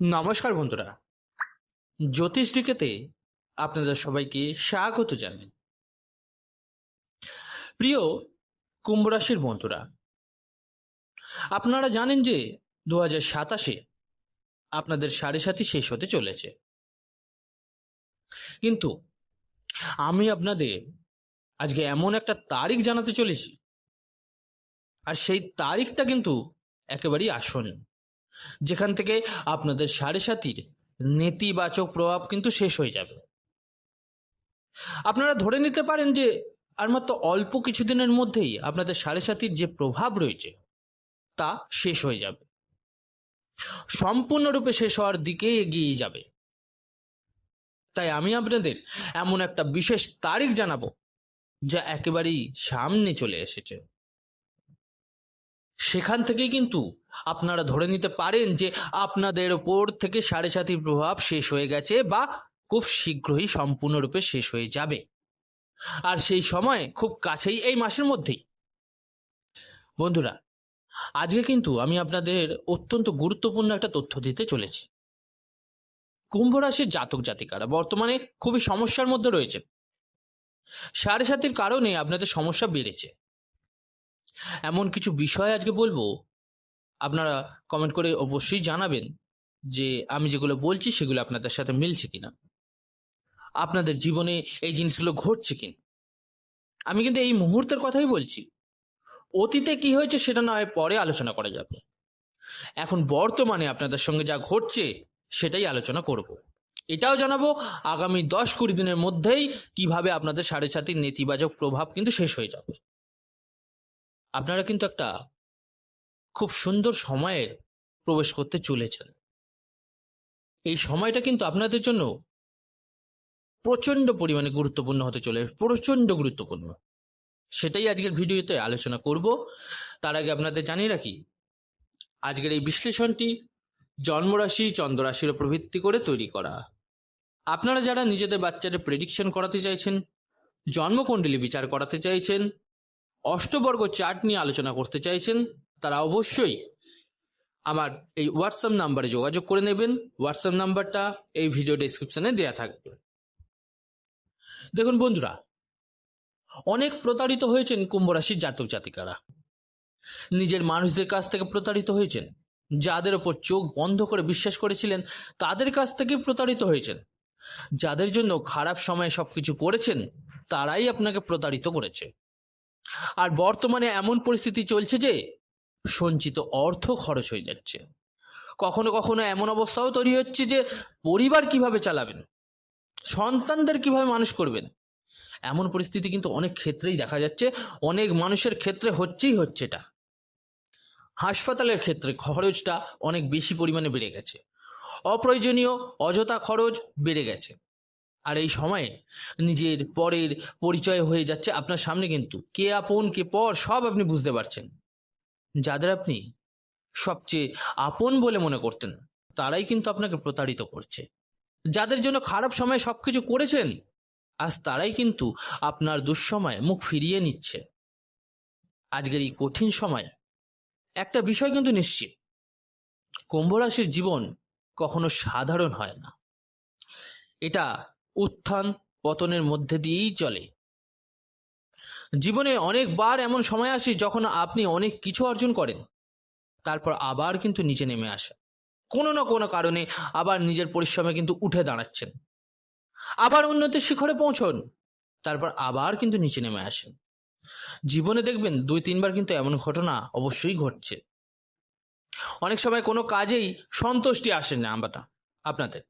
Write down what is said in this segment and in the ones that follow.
নমস্কার বন্ধুরা, জ্যোতিষ ডিকেতে আপনাদের সবাইকে স্বাগত জানাই। প্রিয় কুম্ভ রাশির বন্ধুরা, আপনারা জানেন যে 2027 আপনাদের সাড়ে সাথী শেষ হতে চলেছে, কিন্তু আমি আপনাদের আজকে এমন একটা তারিখ জানাতে চলেছি, আর সেই তারিখটা কিন্তু একেবারেই আসন্ন, যেখান থেকে আপনাদের সাড়ে সাথীর নেতিবাচক প্রভাব কিন্তু শেষ হয়ে যাবে। আপনারা ধরে নিতে পারেন যে আর মাত্র অল্প কিছুদিনের মধ্যেই আপনাদের সাড়ে সাতির যে প্রভাব রয়েছে তা শেষ হয়ে যাবে, সম্পূর্ণরূপে শেষ হওয়ার দিকে এগিয়ে যাবে। তাই আমি আপনাদের এমন একটা বিশেষ তারিখ জানাবো যা একেবারেই সামনে চলে এসেছে। সেখান থেকেই কিন্তু আপনারা ধরে নিতে পারেন যে আপনাদের ওপর থেকে সাড়ে সাতির প্রভাব শেষ হয়ে গেছে বা খুব শীঘ্রই সম্পূর্ণরূপে শেষ হয়ে যাবে। আর সেই সময় খুব কাছেই, এই মাসের মধ্যেই। বন্ধুরা, আজকে কিন্তু আমি আপনাদের অত্যন্ত গুরুত্বপূর্ণ একটা তথ্য দিতে চলেছি। কুম্ভ রাশির জাতক জাতিকারা বর্তমানে খুবই সমস্যার মধ্যে রয়েছে। সাড়ে সাতির কারণে আপনাদের সমস্যা বেড়েছে। এমন কিছু বিষয় আজকে বলবো, আপনারা কমেন্ট করে অবশ্যই জানাবেন যে আমি যেগুলো বলছি সেগুলো আপনাদের সাথে মিলছে কিনা, আপনাদের জীবনে এই জিনিসগুলো ঘটছে কিনা। আমি কিন্তু এই মুহূর্তের কথাই বলছি, অতীতে কি হয়েছে সেটা নয় পরে আলোচনা করা যাবে। এখন বর্তমানে আপনাদের সঙ্গে যা ঘটছে সেটাই আলোচনা করব। এটাও জানাবো আগামী 10-20 দিনের মধ্যেই কিভাবে আপনাদের সাড়ে সাতির নেতিবাচক প্রভাব কিন্তু শেষ হয়ে যাবে। আপনারা কিন্তু একটা খুব সুন্দর সময়ে প্রবেশ করতে চলেছেন। এই সময়টা কিন্তু আপনাদের জন্য প্রচন্ড পরিমাণে গুরুত্বপূর্ণ হতে চলে, প্রচন্ড গুরুত্বপূর্ণ। সেটাই আজকের ভিডিওতে আলোচনা করব। তার আগে আপনাদের জানিয়ে রাখি, আজকের এই বিশ্লেষণটি জন্মরাশি, চন্দ্ররাশির উপর ভিত্তি করে তৈরি করা। আপনারা যারা নিজেদের বাচ্চাদের প্রেডিকশন করাতে চাইছেন, জন্মকুণ্ডলী বিচার করাতে চাইছেন, অষ্টবর্গ চার্ট নিয়ে আলোচনা করতে চাইছেন, তারা অবশ্যই আমার এই হোয়াটসঅ্যাপ নাম্বারে যোগাযোগ করে নেবেন। হোয়াটসঅ্যাপ নাম্বারটা এই ভিডিও ডেসক্রিপশনে দেওয়া থাকবে। দেখুন বন্ধুরা, অনেক প্রতারিত হয়েছেন কুম্ভ রাশির জাতক জাতিকারা। নিজের মানুষদের কাছ থেকে প্রতারিত হয়েছেন, যাদের ওপর চোখ বন্ধ করে বিশ্বাস করেছিলেন তাদের কাছ থেকে প্রতারিত হয়েছেন, যাদের জন্য খারাপ সময়ে সবকিছু করেছেন তারাই আপনাকে প্রতারিত করেছে। আর বর্তমানে এমন পরিস্থিতি চলছে যে সঞ্চিত অর্থ খরচ হয়ে যাচ্ছে। কখনো কখনো এমন অবস্থাও তৈরি হচ্ছে যে পরিবার কিভাবে চালাবেন, সন্তানদের কিভাবে মানুষ করবেন, এমন পরিস্থিতি কিন্তু অনেক ক্ষেত্রেই দেখা যাচ্ছে। অনেক মানুষের ক্ষেত্রে হচ্ছে এটা। হাসপাতালের ক্ষেত্রে খরচটা অনেক বেশি পরিমাণে বেড়ে গেছে, অপ্রয়োজনীয় অযথা খরচ বেড়ে গেছে। আর এই সময়ে নিজের পরের পরিচয় হয়ে যাচ্ছে আপনার সামনে, কিন্তু কে আপন কে পর সব আপনি বুঝতে পারছেন। যাদের আপনি সবচেয়ে আপন বলে মনে করতেন তারাই কিন্তু আপনাকে প্রতারিত করছে। যাদের জন্য খারাপ সময়ে সবকিছু করেছেন আজ তারাই কিন্তু আপনার দুঃসময়ে মুখ ফিরিয়ে নিচ্ছে। আজকের এই কঠিন সময় একটা বিষয় কিন্তু নিশ্চিত, কুম্ভ রাশির জীবন কখনো সাধারণ হয় না। এটা উত্থান পতনের মধ্যে দিয়েই চলে। জীবনে অনেকবার এমন সময় আসে যখন আপনি অনেক কিছু অর্জন করেন, তারপর আবার কিন্তু নিচে নেমে আসে। কোনো না কোনো কারণে আবার নিজের পরিশ্রমে কিন্তু উঠে দাঁড়াচ্ছেন, আবার উন্নতির শিখরে পৌঁছন, তারপর আবার কিন্তু নিচে নেমে আসেন। জীবনে দেখবেন 2-3 বার কিন্তু এমন ঘটনা অবশ্যই ঘটছে। অনেক সময় কোনো কাজেই সন্তুষ্টি আসে না আপনাদের।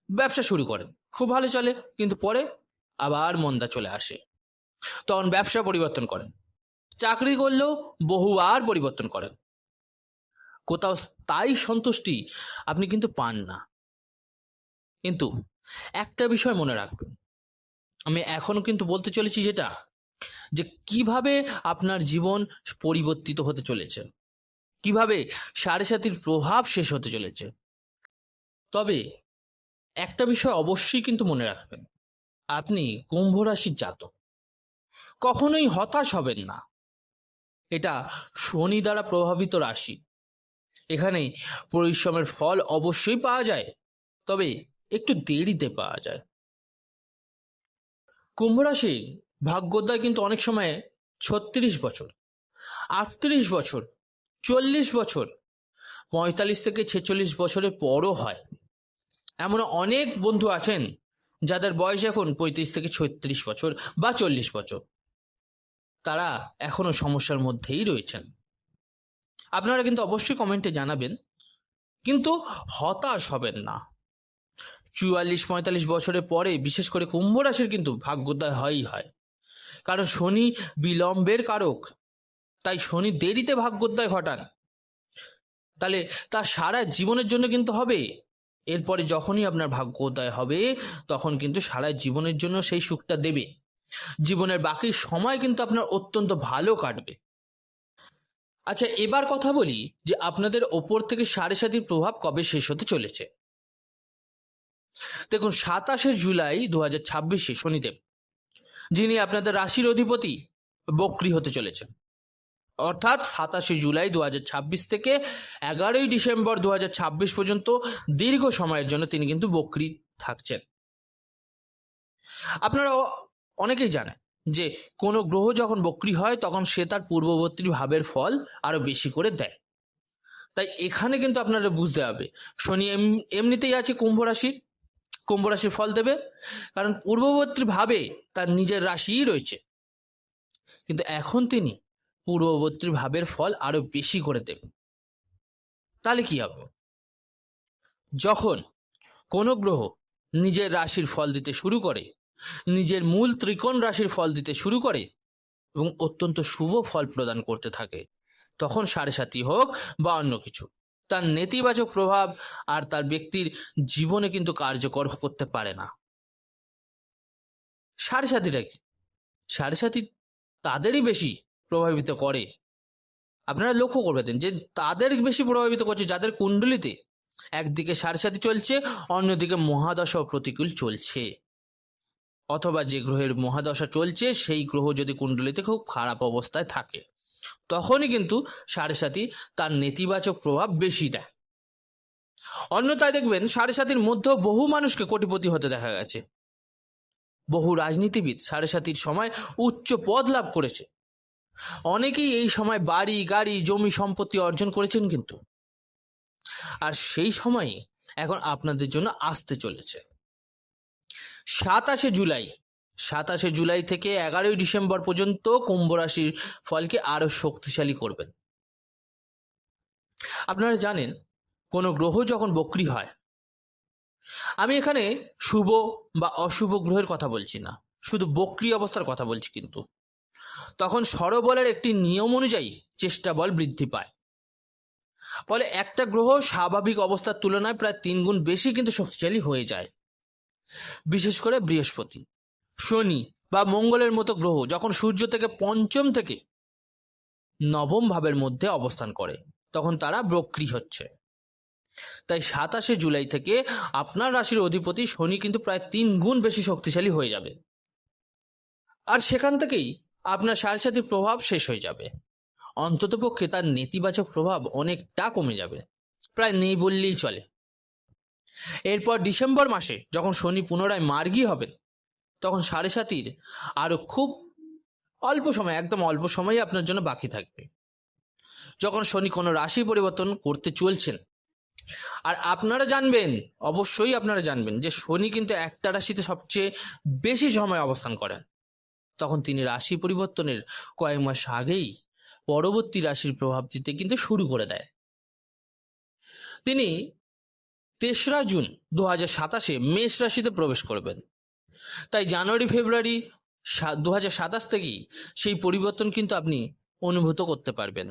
ব্যবসা শুরু করেন, খুব ভালো চলে, কিন্তু পরে আবার মন্দা চলে আসে। তখন ব্যবসা পরিবর্তন করেন, চাকরি করলেও বহুবার পরিবর্তন করেন, কোথাও স্থায়ী সন্তুষ্টি আপনি কিন্তু পান না। কিন্তু একটা বিষয় মনে রাখবেন, আমি এখনো কিন্তু বলতে চলেছি যেটা, যে কিভাবে আপনার জীবন পরিবর্তিত হতে চলেছে, কিভাবে সাড়ে সাতির প্রভাব শেষ হতে চলেছে। তবে একটা বিষয় অবশ্যই কিন্তু মনে রাখবেন, আপনি কুম্ভ রাশির জাতক, কখনোই হতাশ হবেন না। এটা শনি দ্বারা প্রভাবিত রাশি। এখানে পরিশ্রমের ফল অবশ্যই পাওয়া যায়, তবে একটু দেরিতে পাওয়া যায়। কুম্ভ রাশির ভাগ্যোদয় কিন্তু অনেক সময় 36 বছর, 38 বছর, 40 বছর, 45 থেকে 46 বছরের পরও হয়। এমন অনেক বন্ধু আছেন যাদের বয়স এখন 35 থেকে 36 বছর বা 40 বছর, তারা এখনো সমস্যার মধ্যেই রয়েছেন। আপনারা কিন্তু অবশ্যই কমেন্টে জানাবেন, কিন্তু হতাশ হবেন না। 44-45 বছরের পরে বিশেষ করে কুম্ভ রাশির কিন্তু ভাগ্যোদয় হয়, কারণ শনি বিলম্বের কারক, তাই শনি দেরিতে ভাগ্যোদয় ঘটান। তাহলে তা সারা জীবনের জন্য কিন্তু হবে। এরপরে যখনই আপনার ভাগ্যোদয় হবে তখন কিন্তু সারা জীবনের জন্য সেই সুখটা দেবে। জীবনের বাকি সময় কিন্তু আপনার অত্যন্ত ভালো কাটবে। আচ্ছা, এবার কথা বলি যে আপনাদের ওপর থেকে সাড়ে সাতির প্রভাব কবে শেষ হতে চলেছে। দেখুন, 27 জুলাই 2026 শনিদেব, যিনি আপনাদের রাশির অধিপতি, বক্রী হতে চলেছেন। অর্থাৎ 27 জুলাই 2026 থেকে 11 ডিসেম্বর 2026 পর্যন্ত দীর্ঘ সময়ের জন্য তিনি কিন্তু বক্রী থাকছেন। আপনারা অনেকেই জানেন যে কোনো গ্রহ যখন বক্রী হয় তখন সে তার পূর্ববর্তী ভাবের ফল আরো বেশি করে দেয়। তাই এখানে কিন্তু আপনারা বুঝতে হবে, শনি এমনিতেই আছে কুম্ভ রাশির ফল দেবে, কারণ পূর্ববর্তী ভাবে তার নিজের রাশিই রয়েছে, কিন্তু এখন তিনি পূর্ববর্তী ভাবের ফল আরো বেশি করে দেবে। তাহলে কি হবে? যখন কোনো গ্রহ নিজের রাশির ফল দিতে শুরু করে, নিজের মূল ত্রিকোণ রাশির ফল দিতে শুরু করে এবং অত্যন্ত শুভ ফল প্রদান করতে থাকে, তখন সাড়ে সাতি হোক বা অন্য কিছু, তার নেতিবাচক প্রভাব আর তার ব্যক্তির জীবনে কিন্তু কার্যকর করতে পারে না। সাড়ে সাতিটা কি? সাড়ে সাতি তাদেরই বেশি প্রভাবিত করে। আপনারা লক্ষ্য করবেন যে তাদের বেশি প্রভাবিত করছে যাদের কুণ্ডলিতে একদিকে সাড়ে সাতি চলছে, অন্যদিকে মহাদশা প্রতিকূল চলছে, অথবা যে গ্রহের মহাদশা চলছে সেই গ্রহ যদি কুণ্ডলিতে খুব খারাপ অবস্থায় থাকে, তখনই কিন্তু সাড়ে সাতি তার নেতিবাচক প্রভাব বেশি দেয়। অন্যথায় দেখবেন সাড়ে সাতির মধ্যেও বহু মানুষকে কোটিপতি হতে দেখা গেছে। বহু রাজনীতিবিদ সাড়ে সাতির সময় উচ্চ পদ লাভ করেছে। অনেকেই এই সময় বাড়ি, গাড়ি, জমি, সম্পত্তি অর্জন করেছেন কিন্তু। আর সেই সময়ই এখন আপনাদের জন্য আসতে চলেছে। 27 জুলাই থেকে 11 ডিসেম্বর পর্যন্ত কুম্ভ রাশির ফলকে আরো শক্তিশালী করবেন। আপনারা জানেন, কোনো গ্রহ যখন বক্রী হয়, আমি এখানে শুভ বা অশুভ গ্রহের কথা বলছি না, শুধু বক্রী অবস্থার কথা বলছি, কিন্তু তখন স্বরবলের একটি নিয়ম অনুযায়ী চেষ্টা বল বৃদ্ধি পায়। ফলে একটা গ্রহ স্বাভাবিক অবস্থার তুলনায় প্রায় 3 গুণ বেশি কিন্তু শক্তিশালী হয়ে যায়। বিশেষ করে বৃহস্পতি, শনি বা মঙ্গলের মতো গ্রহ যখন সূর্য থেকে পঞ্চম থেকে নবম ভাবের মধ্যে অবস্থান করে, তখন তারা বক্রী হচ্ছে। তাই 27 জুলাই থেকে আপনার রাশির অধিপতি শনি কিন্তু প্রায় 3 গুণ বেশি শক্তিশালী হয়ে যাবে। আর সেখান থেকেই আপনার সাড়ে সাতির প্রভাব শেষ হয়ে যাবে। অন্ততপক্ষে তার নেতিবাচক প্রভাব অনেকটা কমে যাবে, প্রায় নেই বললেই চলে। এরপর ডিসেম্বর মাসে যখন শনি পুনরায় মার্গী হবেন, তখন সাড়ে সাতির আরো খুব অল্প সময়, একদম অল্প সময়ই আপনার জন্য বাকি থাকবে। যখন শনি কোনো রাশি পরিবর্তন করতে চলছেন, আর আপনারা জানবেন, অবশ্যই আপনারা জানবেন যে শনি কিন্তু একটা রাশিতে সবচেয়ে বেশি সময় অবস্থান করেন, তখন তিনি রাশি পরিবর্তনের কয়েক মাস আগেই পরবর্তী রাশির প্রভাব দিতে কিন্তু শুরু করে দেয়। তিনি 3রা জুন 2027 মেষ রাশিতে প্রবেশ করবেন। তাই জানুয়ারি ফেব্রুয়ারি 2027 থেকেই সেই পরিবর্তন কিন্তু আপনি অনুভূত করতে পারবেন।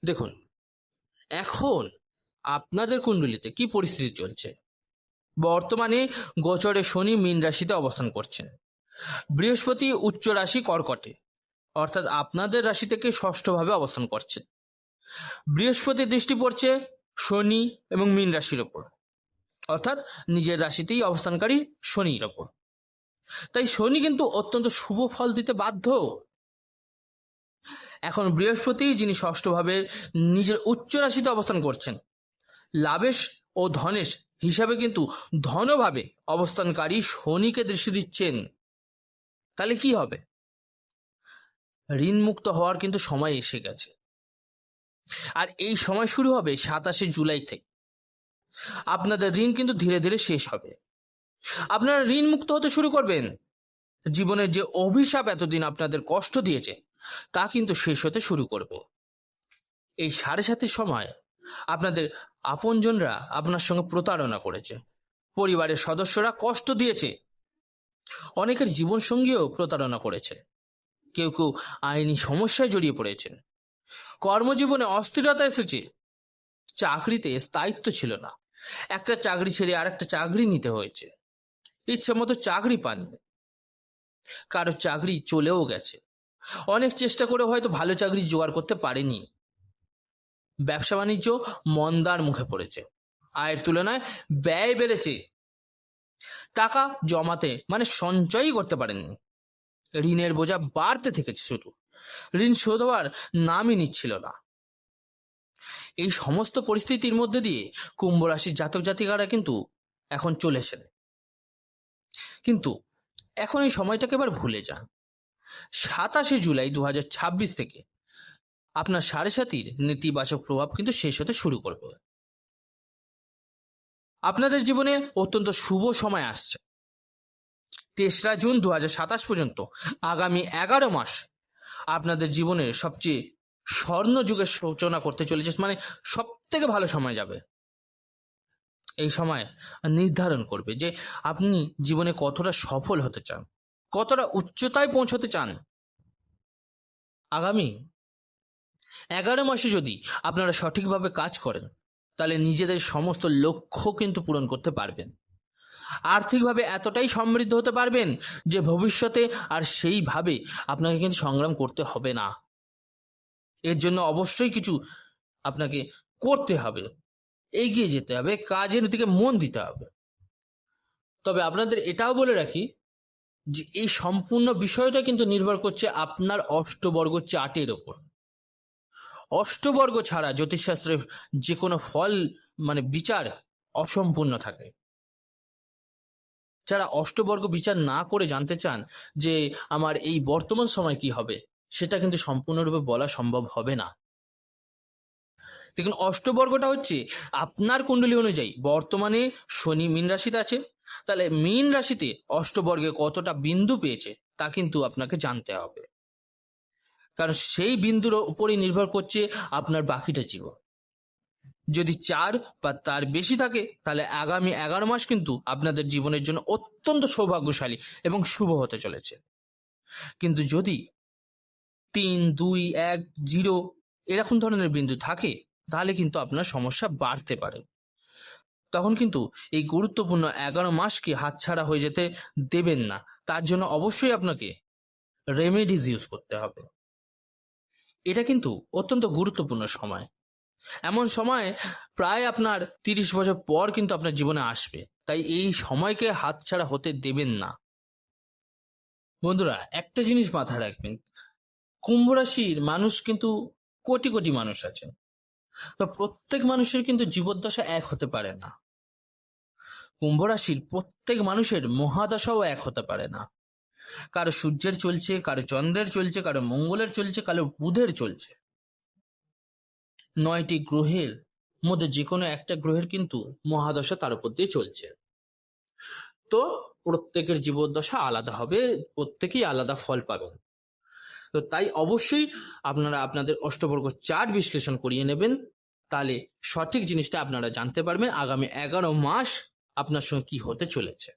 দেখুন, এখন আপনাদের কুণ্ডলিতে কি পরিস্থিতি চলছে। বর্তমানে গোচরে শনি মীন রাশিতে অবস্থান করছেন, বৃহস্পতি উচ্চ রাশি কর্কটে, অর্থাৎ আপনাদের রাশি থেকে ষষ্ঠভাবে অবস্থান করছেন। বৃহস্পতির দৃষ্টি পড়ছে শনি এবং মীন রাশির ওপর, অর্থাৎ নিজের রাশিতেই অবস্থানকারী শনির ওপর। তাই শনি কিন্তু অত্যন্ত শুভ ফল দিতে বাধ্য। এখন বৃহস্পতি, যিনি ষষ্ঠভাবে নিজের উচ্চ রাশিতে অবস্থান করছেন, লাভেশ ও ধনেশ হিসাবে কিন্তু ধনভাবে অবস্থানকারী শনিকে দৃষ্টি দিচ্ছেন। তাহলে কি হবে? ঋণ মুক্ত হওয়ার কিন্তু সময় এসে গেছে, আর এই সময় শুরু হবে 27শে জুলাই থেকে। আপনাদের ঋণ কিন্তু ধীরে ধীরে শেষ হবে, আপনারা ঋণ মুক্ত হতে শুরু করবেন। জীবনের যে অভিশাপ এতদিন আপনাদের কষ্ট দিয়েছে তা কিন্তু শেষ হতে শুরু করবে। এই 7.5 সময় আপনাদের আপনজনরা আপনার সঙ্গে প্রতারণা করেছে, পরিবারের সদস্যরা কষ্ট দিয়েছে, অনেকের জীবনসঙ্গীও প্রতারণা করেছে, কেউ কেউ আইনি সমস্যায় জড়িয়ে পড়েছেন, কর্মজীবনে অস্থিরতা এসেছে, চাকরিতে স্থায়িত্ব ছিল না, একটা চাকরি ছেড়ে আর একটা চাকরি নিতে হয়েছে, ইচ্ছে মতো চাকরি পাননি, কারো চাকরি চলেও গেছে, অনেক চেষ্টা করে হয়তো ভালো চাকরি জোগাড় করতে পারেনি, ব্যবসা বাণিজ্য মন্দার মুখে পড়েছে, আয়ের তুলনায় ব্যয় বেড়েছে, টাকা জমাতে মানে সঞ্চয়ই করতে পারেননি, ঋণের বোঝা বাড়তে থেকেছে, শুধু ঋণ শোধ হওয়ার নামই নিচ্ছিল না। এই সমস্ত পরিস্থিতির মধ্যে দিয়ে কুম্ভ রাশির জাতক জাতিকারা কিন্তু এখন চলেছেন। কিন্তু এখন এই সময়টাকে এবার ভুলে যান। 27শে জুলাই 2026 থেকে আপনার 7.5 নেতিবাচক প্রভাব কিন্তু শেষ হতে শুরু করবে। আপনাদের জীবনে অত্যন্ত শুভ সময় আসছে। 3রা জুন 2027 পর্যন্ত আগামী 11 মাস আপনাদের জীবনের সবচেয়ে স্বর্ণযুগের সূচনা করতে চলেছে, মানে সব থেকে ভালো সময় যাবে। এই সময় নির্ধারণ করবে যে আপনি জীবনে কতটা সফল হতে চান, কতটা উচ্চতায় পৌঁছতে চান। আগামী 11 মাসে যদি আপনারা সঠিকভাবে কাজ করেন তাহলে নিজেদের সমস্ত লক্ষ্য কিন্তু পূরণ করতে পারবেন, আর্থিকভাবে এতটাই সমৃদ্ধ হতে পারবেন যে ভবিষ্যতে আর সেইভাবে আপনাকে কিন্তু সংগ্রাম করতে হবে না। এর জন্য অবশ্যই কিছু আপনাকে করতে হবে, এগিয়ে যেতে হবে, কাজের দিকে মন দিতে হবে। তবে আপনাদের এটাও বলে রাখি যে এই সম্পূর্ণ বিষয়টা কিন্তু নির্ভর করছে আপনার অষ্টবর্গ চার্টের ওপর। অষ্টবর্গ ছাড়া জ্যোতিষশাস্ত্রের যে কোনো ফল মানে বিচার অসম্পূর্ণ থাকে। যারা অষ্টবর্গ বিচার না করে জানতে চান যে আমার এই বর্তমান সময় কি হবে, সেটা কিন্তু সম্পূর্ণরূপে বলা সম্ভব হবে না। দেখুন, অষ্টবর্গটা হচ্ছে আপনার কুণ্ডলী অনুযায়ী বর্তমানে শনি মীন রাশিতে আছে, তাহলে মীন রাশিতে অষ্টবর্গে কতটা বিন্দু পেয়েছে তা কিন্তু আপনাকে জানতে হবে, কারণ সেই বিন্দুর উপরই নির্ভর করছে আপনার বাকিটা জীবন। যদি 4 বা তার বেশি থাকে তাহলে আগামী 11 মাস কিন্তু আপনাদের জীবনের জন্য অত্যন্ত সৌভাগ্যশালী এবং শুভ হতে চলেছে। কিন্তু যদি 3, 2, 1, 0 এরকম ধরনের বিন্দু থাকে তাহলে কিন্তু আপনার সমস্যা বাড়তে পারে। তখন কিন্তু এই গুরুত্বপূর্ণ 11 মাসকে হাতছাড়া হয়ে যেতে দেবেন না। তার জন্য অবশ্যই আপনাকে রেমেডিজ ইউজ করতে হবে। এটা কিন্তু অত্যন্ত গুরুত্বপূর্ণ সময়। এমন সময় প্রায় আপনার 30 বছর পর কিন্তু আপনার জীবনে আসবে, তাই এই সময়কে হাতছাড়া হতে দেবেন না। বন্ধুরা, একটা জিনিস মাথায় রাখবেন, কুম্ভ রাশির মানুষ কিন্তু কোটি কোটি মানুষ আছেন, তো প্রত্যেক মানুষের কিন্তু জীবদ্দশা এক হতে পারে না। কুম্ভ রাশির প্রত্যেক মানুষের মহাদশাও এক হতে পারে না। কারো সূর্যের চলছে, কারো চন্দ্রের চলছে, কারো মঙ্গলের চলছে, কারো বুধের চলছে। 9টি গ্রহের মধ্যে যে কোনো একটা গ্রহের কিন্তু মহাদশা তার উপর দিয়ে চলছে। তো প্রত্যেকের জীবদ্দশা আলাদা হবে, প্রত্যেকেই আলাদা ফল পাবেন। তো তাই অবশ্যই আপনারা আপনাদের অষ্টবর্গ চার্ট বিশ্লেষণ করিয়ে নেবেন, তাহলে সঠিক জিনিসটা আপনারা জানতে পারবেন আগামী 11 মাস আপনার সঙ্গে কি হতে চলেছে।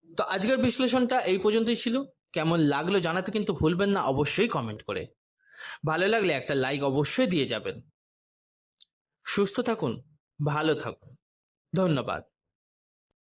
তো আজকের বিশ্লেষণটা এই পর্যন্তই ছিল। কেমন লাগলো জানাতে কিন্তু ভুলবেন না, অবশ্যই কমেন্ট করে। ভালো লাগলে একটা লাইক অবশ্যই দিয়ে যাবেন। সুস্থ থাকুন, ভালো থাকুন, ধন্যবাদ।